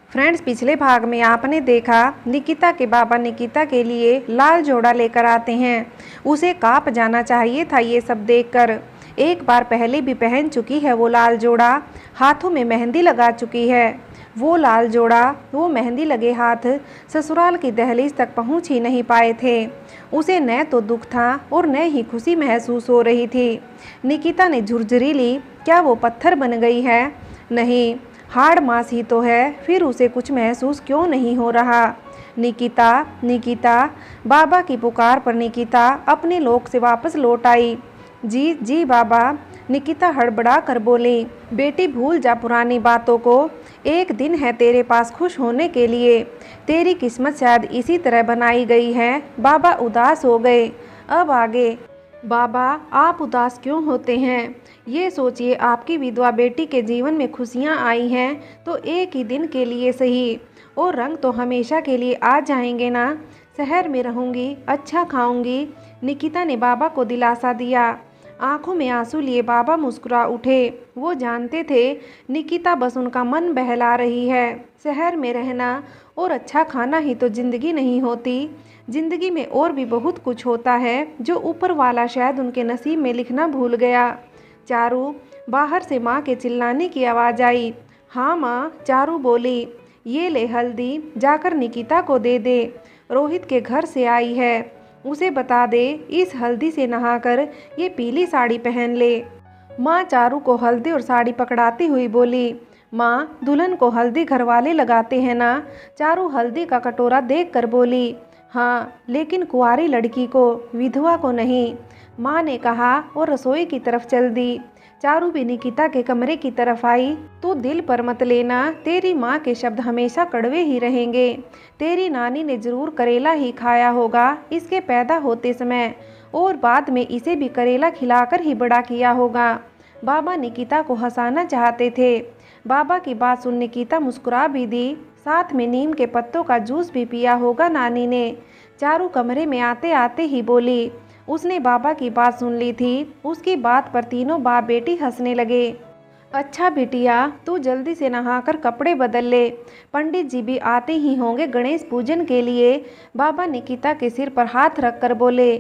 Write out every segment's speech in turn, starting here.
Friends, पिछले भाग में आपने देखा निकिता के बाबा निकिता के लिए लाल जोड़ा लेकर आते हैं। उसे कांप जाना चाहिए था ये सब देखकर। एक बार पहले भी पहन चुकी है वो लाल जोड़ा, हाथों में मेहंदी लगा चुकी है। वो लाल जोड़ा, वो मेहंदी लगे हाथ ससुराल की दहलीज तक पहुंच ही नहीं पाए थे। उसे न तो दुख था और न ही खुशी महसूस हो रही थी। निकिता ने झुरझुरी ली, क्या वो पत्थर बन गई है? नहीं, हाड़ मांस ही तो है, फिर उसे कुछ महसूस क्यों नहीं हो रहा? निकिता, निकिता, बाबा की पुकार पर निकिता अपने लोक से वापस लौट आई। जी जी बाबा, निकिता हड़बड़ा कर बोली। बेटी, भूल जा पुरानी बातों को। एक दिन है तेरे पास खुश होने के लिए। तेरी किस्मत शायद इसी तरह बनाई गई है। बाबा उदास हो गए। अब आगे। बाबा, आप उदास क्यों होते हैं? ये सोचिए, आपकी विधवा बेटी के जीवन में खुशियाँ आई हैं तो एक ही दिन के लिए सही, और रंग तो हमेशा के लिए आ जाएंगे ना। शहर में रहूँगी, अच्छा खाऊंगी। निकिता ने बाबा को दिलासा दिया। आंखों में आंसू लिए बाबा मुस्कुरा उठे। वो जानते थे निकिता बस उनका मन बहला रही है। शहर में रहना और अच्छा खाना ही तो जिंदगी नहीं होती। जिंदगी में और भी बहुत कुछ होता है जो ऊपर वाला शायद उनके नसीब में लिखना भूल गया। चारू, बाहर से माँ के चिल्लाने की आवाज़ आई। हाँ माँ, चारू बोली। ये ले हल्दी, जाकर निकिता को दे दे। रोहित के घर से आई है, उसे बता दे इस हल्दी से नहाकर ये पीली साड़ी पहन ले। माँ चारू को हल्दी और साड़ी पकड़ाती हुई बोली। माँ, दुल्हन को हल्दी घर वाले लगाते हैं ना? चारू हल्दी का कटोरा देखकर बोली। हाँ, लेकिन कुंवारी लड़की को, विधवा को नहीं, माँ ने कहा और रसोई की तरफ चल दी। चारू भी निकिता के कमरे की तरफ आई। तू दिल पर मत लेना, तेरी माँ के शब्द हमेशा कड़वे ही रहेंगे। तेरी नानी ने जरूर करेला ही खाया होगा इसके पैदा होते समय, और बाद में इसे भी करेला खिलाकर ही बड़ा किया होगा। बाबा निकिता को हंसाना चाहते थे। बाबा की बात सुन निकिता मुस्कुरा भी दी। साथ में नीम के पत्तों का जूस भी पिया होगा नानी ने। चारू कमरे में आते आते ही बोली। उसने बाबा की बात सुन ली थी। उसकी बात पर तीनों बाप बेटी हंसने लगे। अच्छा बिटिया, तू जल्दी से नहाकर कपड़े बदल ले। पंडित जी भी आते ही होंगे गणेश पूजन के लिए। बाबा निकिता के सिर पर हाथ रखकर बोले।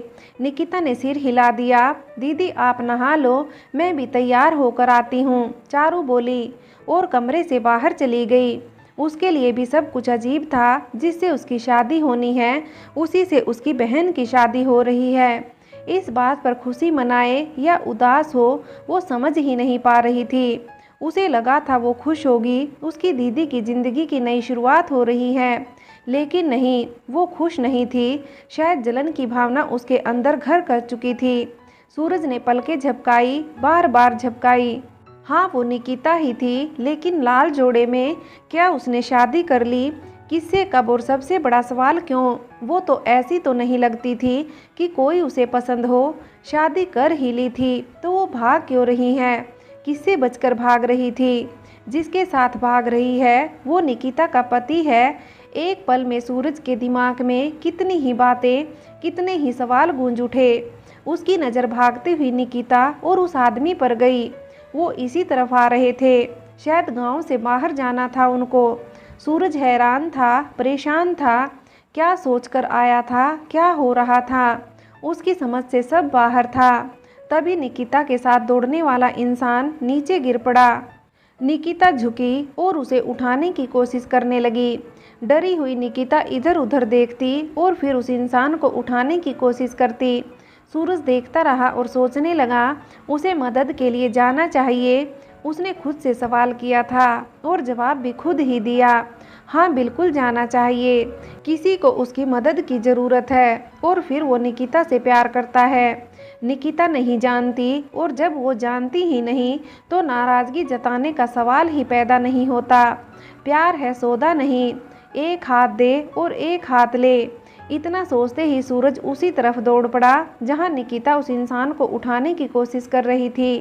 निकिता ने सिर हिला दिया। दीदी आप नहा लो, मैं भी तैयार होकर आती हूँ, चारू बोली और कमरे से बाहर चली गई। उसके लिए भी सब कुछ अजीब था। जिससे उसकी शादी होनी है, उसी से उसकी बहन की शादी हो रही है। इस बात पर खुशी मनाए या उदास हो, वो समझ ही नहीं पा रही थी। उसे लगा था वो खुश होगी, उसकी दीदी की ज़िंदगी की नई शुरुआत हो रही है, लेकिन नहीं, वो खुश नहीं थी। शायद जलन की भावना उसके अंदर घर कर चुकी थी। सूरज ने पलकें झपकाई, बार बार झपकाई। हाँ, वो निकिता ही थी, लेकिन लाल जोड़े में। क्या उसने शादी कर ली? किससे, कब और सबसे बड़ा सवाल क्यों? वो तो ऐसी तो नहीं लगती थी कि कोई उसे पसंद हो। शादी कर ही ली थी तो वो भाग क्यों रही है? किससे बचकर भाग रही थी? जिसके साथ भाग रही है वो निकिता का पति है। एक पल में सूरज के दिमाग में कितनी ही बातें, कितने ही सवाल गूंज उठे। उसकी नज़र भागती हुई निकिता और उस आदमी पर गई। वो इसी तरफ आ रहे थे। शायद गांव से बाहर जाना था उनको। सूरज हैरान था, परेशान था। क्या सोचकर आया था, क्या हो रहा था? उसकी समझ से सब बाहर था। तभी निकिता के साथ दौड़ने वाला इंसान नीचे गिर पड़ा। निकिता झुकी और उसे उठाने की कोशिश करने लगी। डरी हुई निकिता इधर उधर देखती और फिर उस इंसान को उठाने की कोशिश करती। सूरज देखता रहा और सोचने लगा, उसे मदद के लिए जाना चाहिए। उसने खुद से सवाल किया था और जवाब भी खुद ही दिया। हाँ, बिल्कुल जाना चाहिए। किसी को उसकी मदद की ज़रूरत है, और फिर वो निकिता से प्यार करता है। निकिता नहीं जानती, और जब वो जानती ही नहीं तो नाराज़गी जताने का सवाल ही पैदा नहीं होता। प्यार है सौदा नहीं, एक हाथ दे और एक हाथ ले। इतना सोचते ही सूरज उसी तरफ दौड़ पड़ा जहाँ निकिता उस इंसान को उठाने की कोशिश कर रही थी।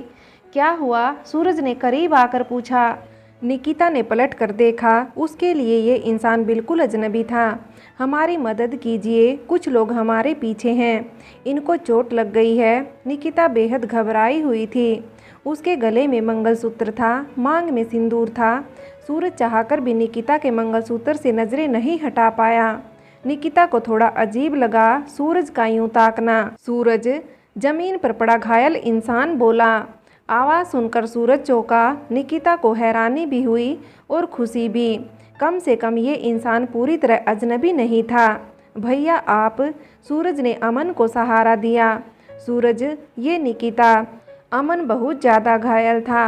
क्या हुआ? सूरज ने करीब आकर पूछा। निकिता ने पलट कर देखा। उसके लिए ये इंसान बिल्कुल अजनबी था। हमारी मदद कीजिए, कुछ लोग हमारे पीछे हैं, इनको चोट लग गई है। निकिता बेहद घबराई हुई थी। उसके गले में मंगलसूत्र था, मांग में सिंदूर था। सूरज चाहकर भी निकिता के मंगलसूत्र से नजरें नहीं हटा पाया। निकिता को थोड़ा अजीब लगा सूरज का यूं ताकना। सूरज, जमीन पर पड़ा घायल इंसान बोला। आवाज़ सुनकर सूरज चौंका। निकिता को हैरानी भी हुई और खुशी भी। कम से कम ये इंसान पूरी तरह अजनबी नहीं था। भैया आप, सूरज ने अमन को सहारा दिया। सूरज, ये निकिता। अमन बहुत ज़्यादा घायल था।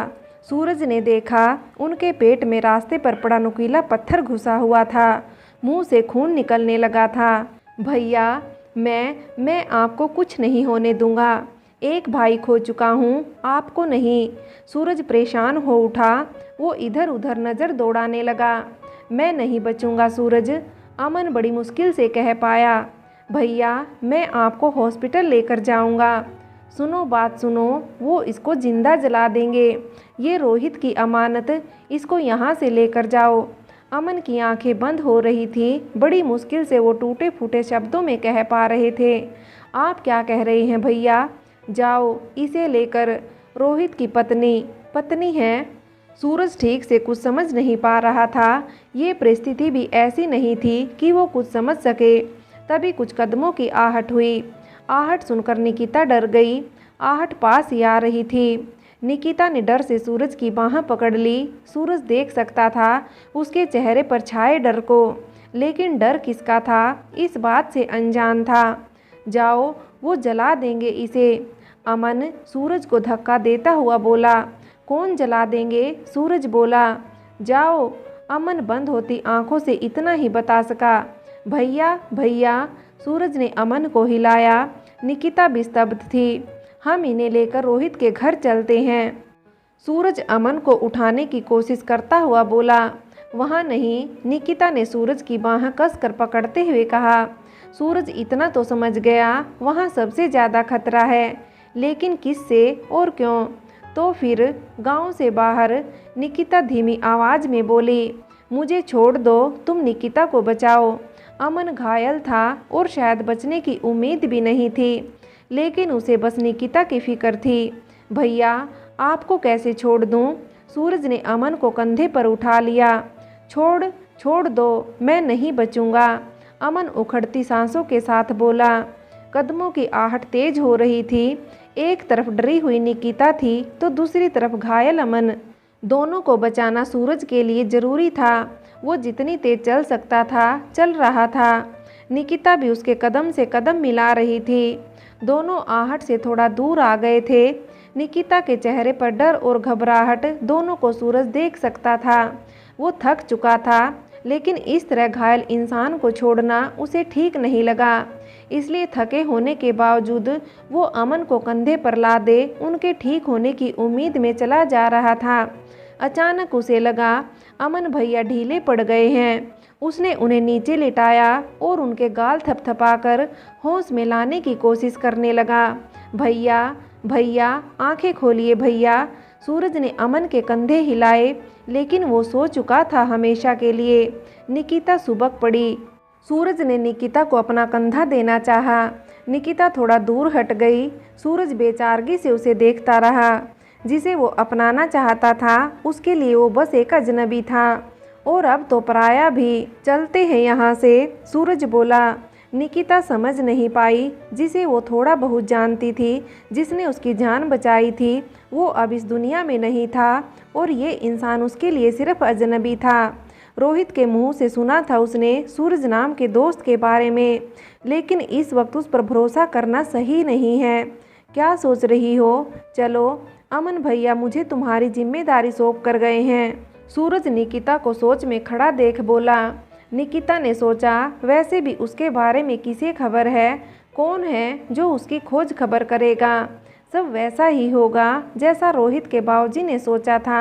सूरज ने देखा उनके पेट में रास्ते पर पड़ा नुकीला पत्थर घुसा हुआ था। मुंह से खून निकलने लगा था। भैया, मैं आपको कुछ नहीं होने दूंगा। एक भाई खो चुका हूँ, आपको नहीं। सूरज परेशान हो उठा। वो इधर उधर नज़र दौड़ाने लगा। मैं नहीं बचूंगा सूरज, अमन बड़ी मुश्किल से कह पाया। भैया, मैं आपको हॉस्पिटल लेकर जाऊंगा। सुनो बात सुनो, वो इसको जिंदा जला देंगे। ये रोहित की अमानत, इसको यहाँ से लेकर जाओ। अमन की आंखें बंद हो रही थी। बड़ी मुश्किल से वो टूटे फूटे शब्दों में कह पा रहे थे, आप क्या कह रहे हैं भैया? जाओ इसे लेकर। रोहित की पत्नी है। सूरज ठीक से कुछ समझ नहीं पा रहा था। ये परिस्थिति भी ऐसी नहीं थी कि वो कुछ समझ सके। तभी कुछ कदमों की आहट हुई। आहट सुनकर निकिता डर गई। आहट पास ही आ रही थी। निकिता ने डर से सूरज की बाँह पकड़ ली। सूरज देख सकता था उसके चेहरे पर छाए डर को, लेकिन डर किसका था इस बात से अनजान था। जाओ, वो जला देंगे इसे। अमन सूरज को धक्का देता हुआ बोला। कौन जला देंगे? सूरज बोला। जाओ। अमन बंद होती आंखों से इतना ही बता सका, भैया भैया। सूरज ने अमन को हिलाया। निकिता भी स्तब्ध थी। हम इन्हें लेकर रोहित के घर चलते हैं। सूरज अमन को उठाने की कोशिश करता हुआ बोला। वहाँ नहीं, निकिता ने सूरज की बाँह कसकर पकड़ते हुए कहा। सूरज इतना तो समझ गया, वहाँ सबसे ज़्यादा खतरा है, लेकिन किससे और क्यों? तो फिर गांव से बाहर निकिता धीमी आवाज़ में बोली, मुझे छोड़ दो, तुम निकिता को बचाओ। अमन घायल था और शायद बचने की उम्मीद भी नहीं थी, लेकिन उसे बस निकिता की फिक्र थी। भैया, आपको कैसे छोड़ दूं? सूरज ने अमन को कंधे पर उठा लिया। छोड़ दो, मैं नहीं बचूंगा। अमन उखड़ती सांसों के साथ बोला। कदमों की आहट तेज हो रही थी। एक तरफ डरी हुई निकिता थी तो दूसरी तरफ घायल अमन। दोनों को बचाना सूरज के लिए जरूरी था। वो जितनी तेज चल सकता था चल रहा था। निकिता भी उसके कदम से कदम मिला रही थी। दोनों आहट से थोड़ा दूर आ गए थे। निकिता के चेहरे पर डर और घबराहट दोनों को सूरज देख सकता था। वो थक चुका था, लेकिन इस तरह घायल इंसान को छोड़ना उसे ठीक नहीं लगा। इसलिए थके होने के बावजूद वो अमन को कंधे पर लादे उनके ठीक होने की उम्मीद में चला जा रहा था। अचानक उसे लगा अमन भैया ढीले पड़ गए हैं। उसने उन्हें नीचे लिटाया और उनके गाल थपथपाकर होश में लाने की कोशिश करने लगा। भैया भैया, आंखें खोलिए भैया। सूरज ने अमन के कंधे हिलाए, लेकिन वो सो चुका था हमेशा के लिए। निकिता सुबक पड़ी। सूरज ने निकिता को अपना कंधा देना चाहा। निकिता थोड़ा दूर हट गई। सूरज बेचारगी से उसे देखता रहा। जिसे वो अपनाना चाहता था उसके लिए वो बस एक अजनबी था, और अब तो पराया भी। चलते हैं यहाँ से, सूरज बोला। निकिता समझ नहीं पाई। जिसे वो थोड़ा बहुत जानती थी, जिसने उसकी जान बचाई थी, वो अब इस दुनिया में नहीं था, और ये इंसान उसके लिए सिर्फ अजनबी था। रोहित के मुंह से सुना था उसने सूरज नाम के दोस्त के बारे में, लेकिन इस वक्त उस पर भरोसा करना सही नहीं है। क्या सोच रही हो? चलो, अमन भैया मुझे तुम्हारी जिम्मेदारी सौंप कर गए हैं। सूरज निकिता को सोच में खड़ा देख बोला। निकिता ने सोचा, वैसे भी उसके बारे में किसे खबर है? कौन है जो उसकी खोज खबर करेगा? सब वैसा ही होगा जैसा रोहित के बाबूजी ने सोचा था।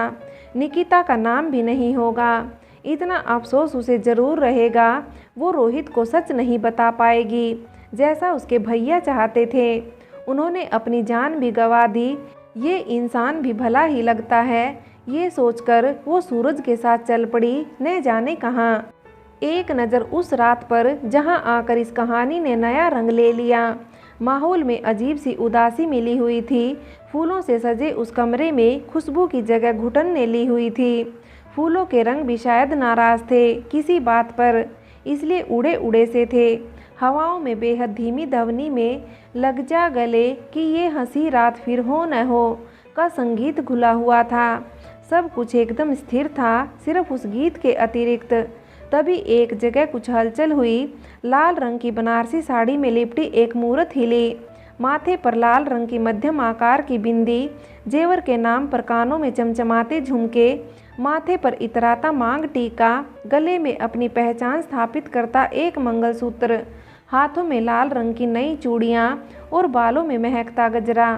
निकिता का नाम भी नहीं होगा। इतना अफसोस उसे ज़रूर रहेगा, वो रोहित को सच नहीं बता पाएगी जैसा उसके भैया चाहते थे। उन्होंने अपनी जान भी गंवा दी। ये इंसान भी भला ही लगता है। ये सोचकर वो सूरज के साथ चल पड़ी, न जाने कहाँ। एक नज़र उस रात पर जहाँ आकर इस कहानी ने नया रंग ले लिया। माहौल में अजीब सी उदासी मिली हुई थी। फूलों से सजे उस कमरे में खुशबू की जगह घुटन ने ली हुई थी। फूलों के रंग भी शायद नाराज थे किसी बात पर, इसलिए उड़े उड़े से थे। हवाओं में बेहद धीमी ध्वनि में लग जा गले कि ये हंसी रात फिर हो न हो का संगीत घुला हुआ था। सब कुछ एकदम स्थिर था, सिर्फ उस गीत के अतिरिक्त। तभी एक जगह कुछ हलचल हुई। लाल रंग की बनारसी साड़ी में लिपटी एक मूरत हिली। माथे पर लाल रंग की मध्यम आकार की बिंदी, जेवर के नाम पर कानों में चमचमाते झुमके, माथे पर इतराता मांग टीका, गले में अपनी पहचान स्थापित करता एक मंगलसूत्र, हाथों में लाल रंग की नई चूड़ियाँ और बालों में महकता गजरा।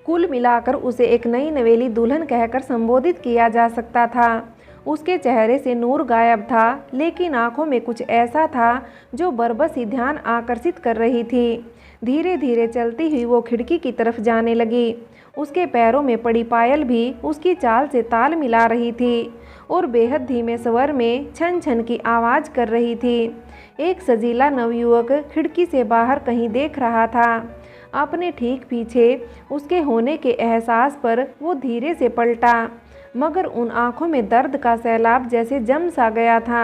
कुल मिलाकर उसे एक नई नवेली दुल्हन कहकर संबोधित किया जा सकता था। उसके चेहरे से नूर गायब था, लेकिन आंखों में कुछ ऐसा था जो बरबस ही ध्यान आकर्षित कर रही थी। धीरे धीरे चलती हुई वो खिड़की की तरफ जाने लगी। उसके पैरों में पड़ी पायल भी उसकी चाल से ताल मिला रही थी और बेहद धीमे स्वर में छन छन की आवाज़ कर रही थी। एक सजीला नवयुवक खिड़की से बाहर कहीं देख रहा था। अपने ठीक पीछे उसके होने के एहसास पर वो धीरे से पलटा, मगर उन आंखों में दर्द का सैलाब जैसे जम सा गया था।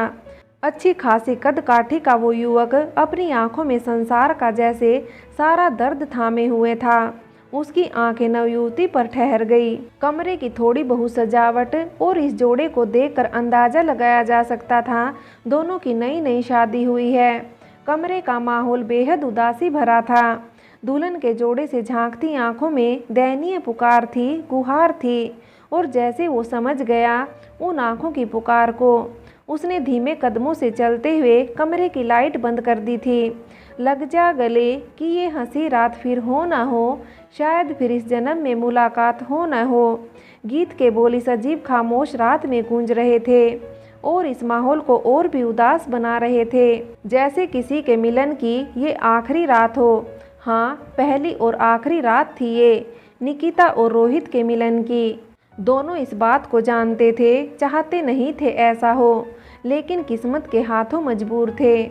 अच्छी खासी कद काठी का वो युवक अपनी आंखों में संसार का जैसे सारा दर्द थामे हुए था। उसकी आंखें नवयुवती पर ठहर गई। कमरे की थोड़ी बहुत सजावट और इस जोड़े को देखकर अंदाजा लगाया जा सकता था दोनों की नई नई शादी हुई है। कमरे का माहौल बेहद उदासी भरा था। दुल्हन के जोड़े से झांकती आंखों में दयनीय पुकार थी, गुहार थी, और जैसे वो समझ गया उन आंखों की पुकार को, उसने धीमे कदमों से चलते हुए कमरे की लाइट बंद कर दी थी। लग जा गले कि ये हंसी रात फिर हो न हो, शायद फिर इस जन्म में मुलाकात हो न हो। गीत के बोल इस अजीब खामोश रात में गूंज रहे थे और इस माहौल को और भी उदास बना रहे थे, जैसे किसी के मिलन की ये आखिरी रात हो। हाँ, पहली और आखिरी रात थी ये, निकिता और रोहित के मिलन की। दोनों इस बात को जानते थे, चाहते नहीं थे ऐसा हो, लेकिन किस्मत के हाथों मजबूर थे।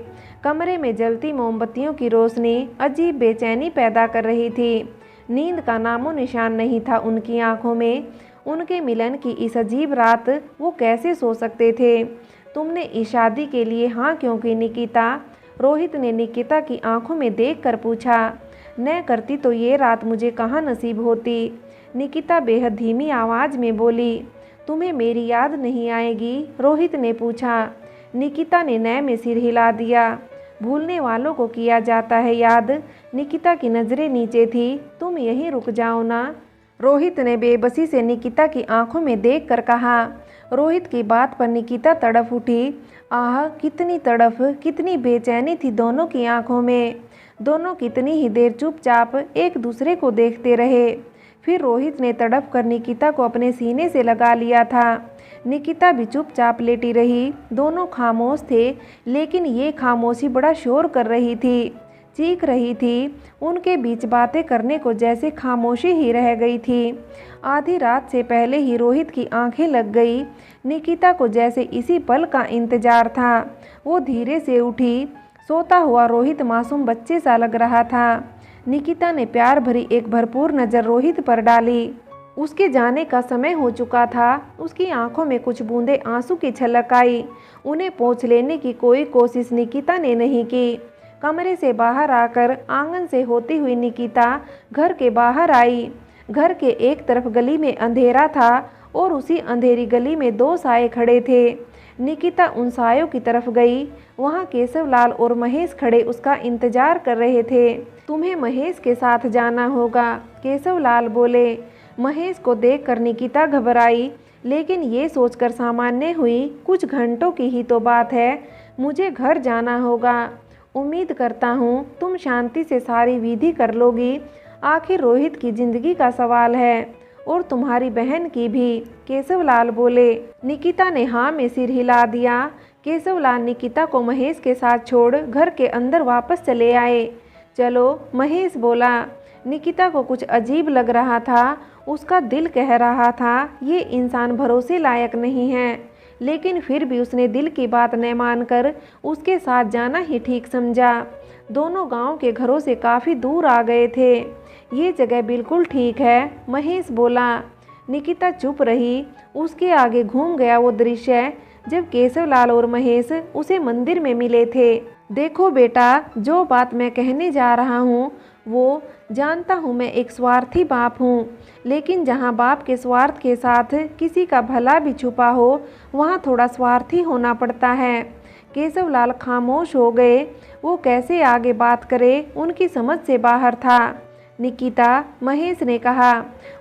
कमरे में जलती मोमबत्तियों की रोशनी अजीब बेचैनी पैदा कर रही थी। नींद का नामो निशान नहीं था उनकी आंखों में। उनके मिलन की इस अजीब रात वो कैसे सो सकते थे। तुमने इस शादी के लिए हाँ क्यों की निकिता? रोहित ने निकिता की आंखों में देखकर पूछा। न करती तो ये रात मुझे कहाँ नसीब होती। निकिता बेहद धीमी आवाज़ में बोली। तुम्हें मेरी याद नहीं आएगी? रोहित ने पूछा। निकिता ने नए में सिर हिला दिया। भूलने वालों को किया जाता है याद। निकिता की नज़रें नीचे थी। तुम यहीं रुक जाओ ना, रोहित ने बेबसी से निकिता की आंखों में देखकर कहा। रोहित की बात पर निकिता तड़प उठी। आह, कितनी तड़प, कितनी बेचैनी थी दोनों की आंखों में। दोनों कितनी ही देर चुपचाप एक दूसरे को देखते रहे। फिर रोहित ने तड़प कर निकिता को अपने सीने से लगा लिया था। निकिता भी चुपचाप लेटी रही। दोनों खामोश थे, लेकिन ये खामोशी बड़ा शोर कर रही थी, चीख रही थी। उनके बीच बातें करने को जैसे खामोशी ही रह गई थी। आधी रात से पहले ही रोहित की आंखें लग गई। निकिता को जैसे इसी पल का इंतजार था। वो धीरे से उठी। सोता हुआ रोहित मासूम बच्चे सा लग रहा था। निकिता ने प्यार भरी एक भरपूर नज़र रोहित पर डाली। उसके जाने का समय हो चुका था। उसकी आंखों में कुछ बूंदे आंसू की छलक आई। उन्हें पोंछ लेने की कोई कोशिश निकिता ने नहीं की। कमरे से बाहर आकर आंगन से होती हुई निकिता घर के बाहर आई। घर के एक तरफ गली में अंधेरा था और उसी अंधेरी गली में दो साए खड़े थे। निकिता उन सायों की तरफ गई। वहाँ केशवलाल और महेश खड़े उसका इंतजार कर रहे थे। तुम्हें महेश के साथ जाना होगा, केशवलाल बोले। महेश को देखकर निकिता घबराई, लेकिन ये सोचकर सामान्य हुई, कुछ घंटों की ही तो बात है, मुझे घर जाना होगा। उम्मीद करता हूँ तुम शांति से सारी विधि कर लोगी। आखिर रोहित की जिंदगी का सवाल है और तुम्हारी बहन की भी, केशवलाल बोले। निकिता ने हाँ में सिर हिला दिया। केशवलाल निकिता को महेश के साथ छोड़ घर के अंदर वापस चले आए। चलो, महेश बोला। निकिता को कुछ अजीब लग रहा था। उसका दिल कह रहा था ये इंसान भरोसे लायक नहीं है, लेकिन फिर भी उसने दिल की बात न मानकर उसके साथ जाना ही ठीक समझा। दोनों गांव के घरों से काफ़ी दूर आ गए थे। ये जगह बिल्कुल ठीक है, महेश बोला। निकिता चुप रही। उसके आगे घूम गया वो दृश्य जब केशवलाल और महेश उसे मंदिर में मिले थे। देखो बेटा, जो बात मैं कहने जा रहा हूँ वो जानता हूँ मैं एक स्वार्थी बाप हूँ, लेकिन जहाँ बाप के स्वार्थ के साथ किसी का भला भी छुपा हो वहाँ थोड़ा स्वार्थी होना पड़ता है। केशवलाल खामोश हो गए। वो कैसे आगे बात करे, उनकी समझ से बाहर था। निकिता, महेश ने कहा।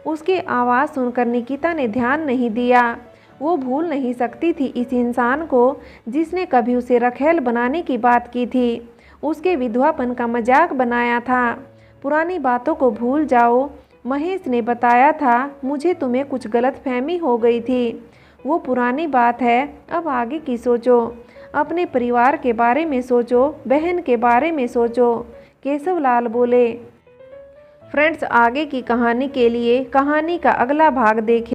उसकी आवाज़ सुनकर निकिता ने ध्यान नहीं दिया। वो भूल नहीं सकती थी इस इंसान को जिसने कभी उसे रखेल बनाने की बात की थी, उसके विधवापन का मजाक बनाया था। पुरानी बातों को भूल जाओ, महेश ने बताया था। मुझे तुम्हें कुछ गलतफहमी हो गई थी। वो पुरानी बात है, अब आगे की सोचो। अपने परिवार के बारे में सोचो, बहन के बारे में सोचो, केशवलाल बोले। फ्रेंड्स, आगे की कहानी के लिए कहानी का अगला भाग देखें।